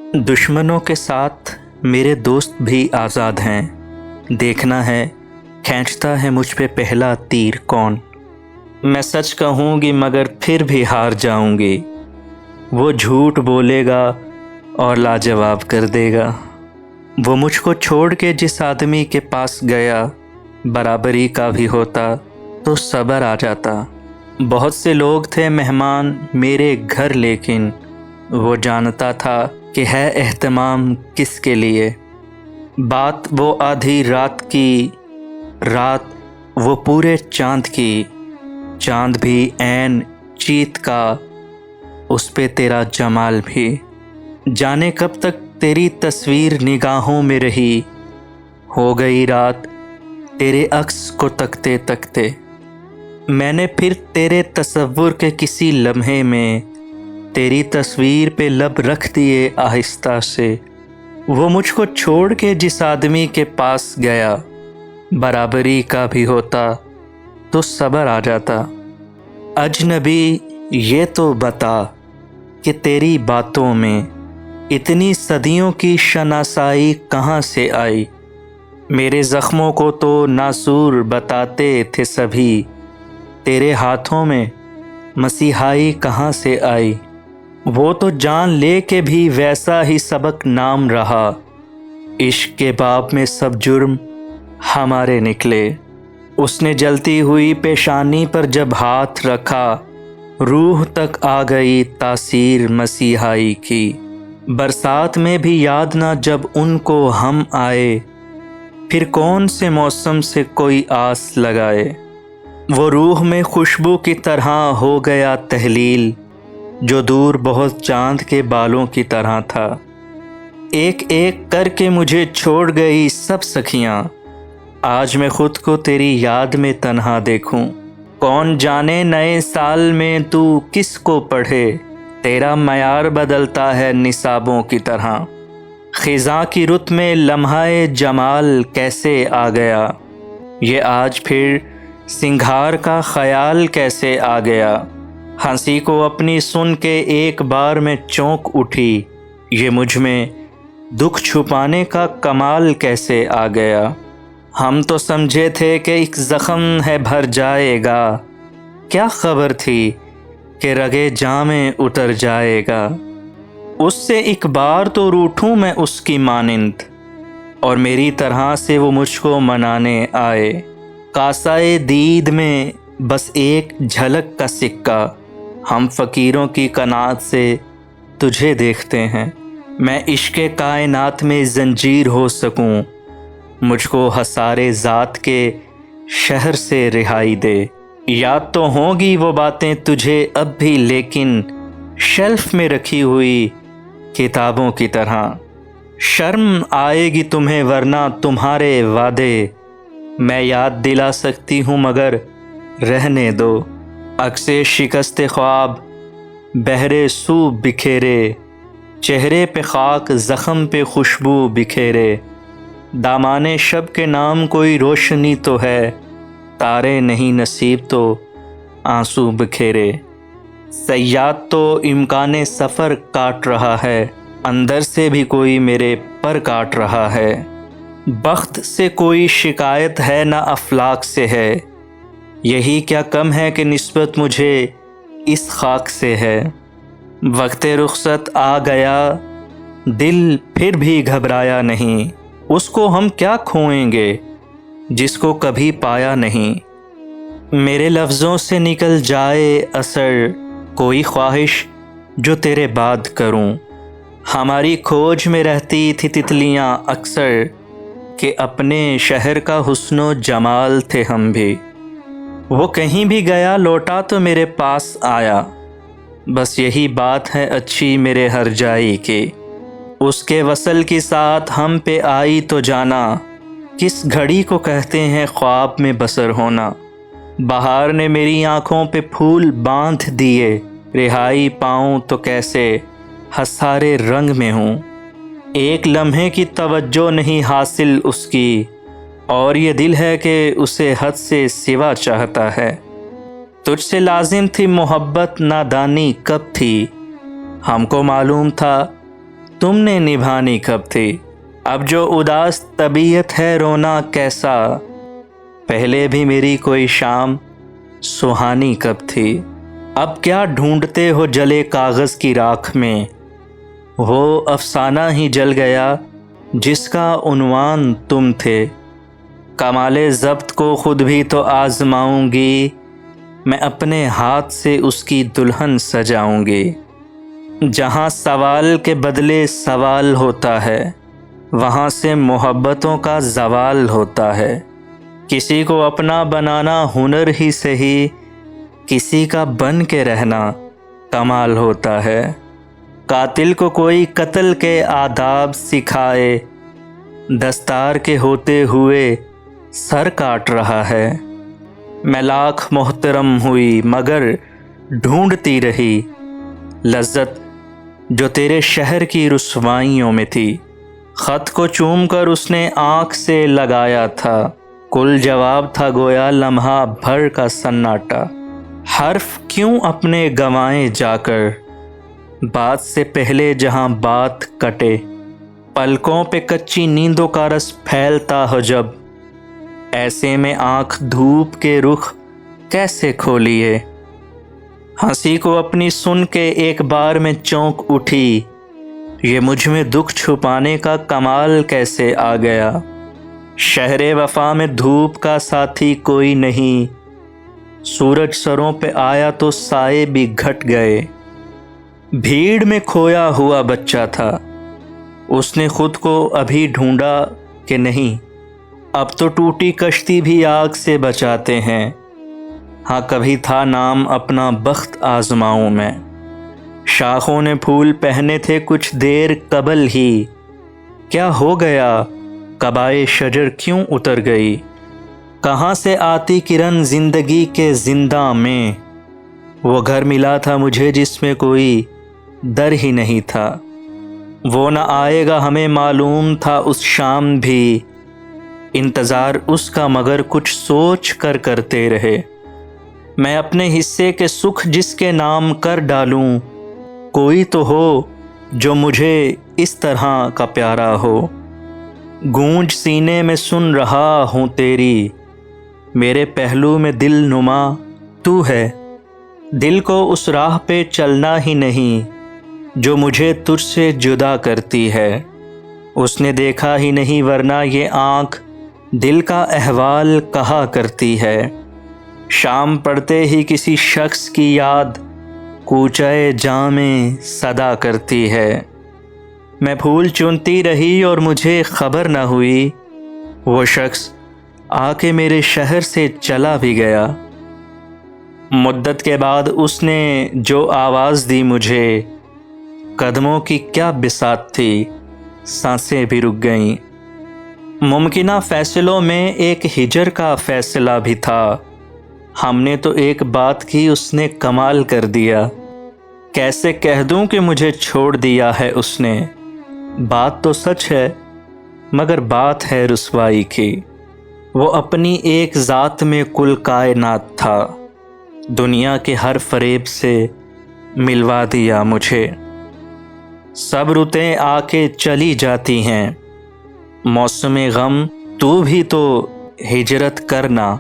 दुश्मनों के साथ मेरे दोस्त भी आज़ाद हैं। देखना है खींचता है मुझ पे पहला तीर कौन। मैं सच कहूँगी मगर फिर भी हार जाऊँगी। वो झूठ बोलेगा और लाजवाब कर देगा। वो मुझको छोड़ के जिस आदमी के पास गया, बराबरी का भी होता तो सब्र आ जाता। बहुत से लोग थे मेहमान मेरे घर, लेकिन वो जानता था कि है एहतमाम किसके लिए। बात वो आधी रात की, रात वो पूरे चाँद की। चाँद भी ऐन चीत का, उस पे तेरा जमाल भी। जाने कब तक तेरी तस्वीर निगाहों में रही। हो गई रात तेरे अक्स को तकते तकते। मैंने फिर तेरे तसव्वुर के किसी लम्हे में तेरी तस्वीर पे लब रख दिए आहिस्ता से। वो मुझको छोड़ के जिस आदमी के पास गया, बराबरी का भी होता तो सब्र आ जाता। अजनबी ये तो बता कि तेरी बातों में इतनी सदियों की शनासाई कहाँ से आई। मेरे ज़ख्मों को तो नासूर बताते थे सभी, तेरे हाथों में मसीहाई कहाँ से आई। वो तो जान ले के भी वैसा ही सबक नाम रहा। इश्क के बाब में सब जुर्म हमारे निकले। उसने जलती हुई पेशानी पर जब हाथ रखा, रूह तक आ गई तासीर मसीहाई की। बरसात में भी याद ना जब उनको हम आए, फिर कौन से मौसम से कोई आस लगाए। वो रूह में खुशबू की तरह हो गया तहलील, जो दूर बहुत चांद के बालों की तरह था। एक एक करके मुझे छोड़ गई सब सखियाँ। आज मैं खुद को तेरी याद में तन्हा देखूं। कौन जाने नए साल में तू किस को पढ़े, तेरा मयार बदलता है निसाबों की तरह। ख़िज़ां की रुत में लम्हाए जमाल कैसे आ गया, ये आज फिर सिंघार का ख़याल कैसे आ गया। हंसी को अपनी सुन के एक बार में चौंक उठी, ये मुझ में दुख छुपाने का कमाल कैसे आ गया। हम तो समझे थे कि एक ज़ख़म है भर जाएगा, क्या खबर थी कि रगे जामे उतर जाएगा। उससे एक बार तो रूठूं मैं उसकी मानिंद, और मेरी तरह से वो मुझको मनाने आए। कासाए दीद में बस एक झलक का सिक्का, हम फ़कीरों की कनात से तुझे देखते हैं। मैं इश्क़ कायनात में ज़ंजीर हो सकूं, मुझको हसारे ज़ात के शहर से रिहाई दे। याद तो होंगी वो बातें तुझे अब भी, लेकिन शेल्फ में रखी हुई किताबों की तरह। शर्म आएगी तुम्हें वरना तुम्हारे वादे, मैं याद दिला सकती हूँ मगर रहने दो। अक्से शिकस्त ख्वाब बहरे सू बिखेरे, चेहरे पे खाक ज़ख़म पे खुशबू बिखेरे। दामाने शब के नाम कोई रोशनी तो है, तारे नहीं नसीब तो आंसू बिखेरे। सयाद तो इम्काने सफ़र काट रहा है, अंदर से भी कोई मेरे पर काट रहा है। बख्त से कोई शिकायत है ना अफलाक से है, यही क्या कम है कि निस्बत मुझे इस खाक से है। वक्ते रुखसत आ गया, दिल फिर भी घबराया नहीं। उसको हम क्या खोएंगे जिसको कभी पाया नहीं। मेरे लफ्ज़ों से निकल जाए असर, कोई ख्वाहिश जो तेरे बाद करूं। हमारी खोज में रहती थी तितलियां अक्सर, कि अपने शहर का हुस्नो जमाल थे हम भी। वो कहीं भी गया लौटा तो मेरे पास आया, बस यही बात है अच्छी मेरे हर जाई की। उसके वसल की साथ हम पे आई तो जाना, किस घड़ी को कहते हैं ख्वाब में बसर होना। बहार ने मेरी आँखों पे फूल बांध दिए, रिहाई पाऊँ तो कैसे हसारे रंग में हूँ। एक लम्हे की तवज्जो नहीं हासिल उसकी, और ये दिल है कि उसे हद से सिवा चाहता है। तुझसे लाजिम थी मोहब्बत नादानी कब थी, हमको मालूम था تم نے نبھانی کب تھی؟ اب جو اداس طبیعت ہے رونا کیسا، پہلے بھی میری کوئی شام سہانی کب تھی؟ اب کیا ڈھونڈتے ہو جلے کاغذ کی راکھ میں، وہ افسانہ ہی جل گیا جس کا عنوان تم تھے۔ کمال ضبط کو خود بھی تو آزماؤں گی، میں اپنے ہاتھ سے اس کی دلہن سجاؤں گی۔ جہاں سوال کے بدلے سوال ہوتا ہے، وہاں سے محبتوں کا زوال ہوتا ہے۔ کسی کو اپنا بنانا ہنر ہی صحیح، کسی کا بن کے رہنا کمال ہوتا ہے۔ قاتل کو کوئی قتل کے آداب سکھائے، دستار کے ہوتے ہوئے سر کاٹ رہا ہے۔ میں لاکھ محترم ہوئی مگر ڈھونڈتی رہی لذت جو تیرے شہر کی رسوائیوں میں تھی۔ خط کو چوم کر اس نے آنکھ سے لگایا تھا، کل جواب تھا گویا لمحہ بھر کا سناٹا۔ حرف کیوں اپنے گنوائے جا کر، بات سے پہلے جہاں بات کٹے۔ پلکوں پہ کچی نیندوں کا رس پھیلتا ہو جب، ایسے میں آنکھ دھوپ کے رخ کیسے کھولیے۔ ہنسی کو اپنی سن کے ایک بار میں چونک اٹھی، یہ مجھ میں دکھ چھپانے کا کمال کیسے آ گیا۔ شہر وفا میں دھوپ کا ساتھی کوئی نہیں، سورج سروں پہ آیا تو سائے بھی گھٹ گئے۔ بھیڑ میں کھویا ہوا بچہ تھا، اس نے خود کو ابھی ڈھونڈا کہ نہیں۔ اب تو ٹوٹی کشتی بھی آگ سے بچاتے ہیں۔ ہاں کبھی تھا نام اپنا بخت آزماؤں میں، شاخوں نے پھول پہنے تھے کچھ دیر قبل ہی، کیا ہو گیا قبائے شجر کیوں اتر گئی۔ کہاں سے آتی کرن زندگی کے زنداں میں، وہ گھر ملا تھا مجھے جس میں کوئی در ہی نہیں تھا۔ وہ نہ آئے گا ہمیں معلوم تھا اس شام بھی، انتظار اس کا مگر کچھ سوچ کر کرتے رہے۔ میں اپنے حصے کے سکھ جس کے نام کر ڈالوں، کوئی تو ہو جو مجھے اس طرح کا پیارا ہو۔ گونج سینے میں سن رہا ہوں تیری، میرے پہلو میں دل نما تو ہے۔ دل کو اس راہ پہ چلنا ہی نہیں جو مجھے تجھ سے جدا کرتی ہے۔ اس نے دیکھا ہی نہیں ورنہ یہ آنکھ دل کا احوال کہا کرتی ہے۔ شام پڑتے ہی کسی شخص کی یاد کوچے جاں میں صدا کرتی ہے۔ میں پھول چنتی رہی اور مجھے خبر نہ ہوئی، وہ شخص آ کے میرے شہر سے چلا بھی گیا۔ مدت کے بعد اس نے جو آواز دی مجھے، قدموں کی کیا بساط تھی، سانسیں بھی رک گئیں۔ ممکنہ فیصلوں میں ایک ہجر کا فیصلہ بھی تھا، ہم نے تو ایک بات کی اس نے کمال کر دیا۔ کیسے کہہ دوں کہ مجھے چھوڑ دیا ہے اس نے، بات تو سچ ہے مگر بات ہے رسوائی کی۔ وہ اپنی ایک ذات میں کل کائنات تھا، دنیا کے ہر فریب سے ملوا دیا مجھے۔ سب رتیں آ کے چلی جاتی ہیں، موسم غم تو بھی تو ہجرت کرنا۔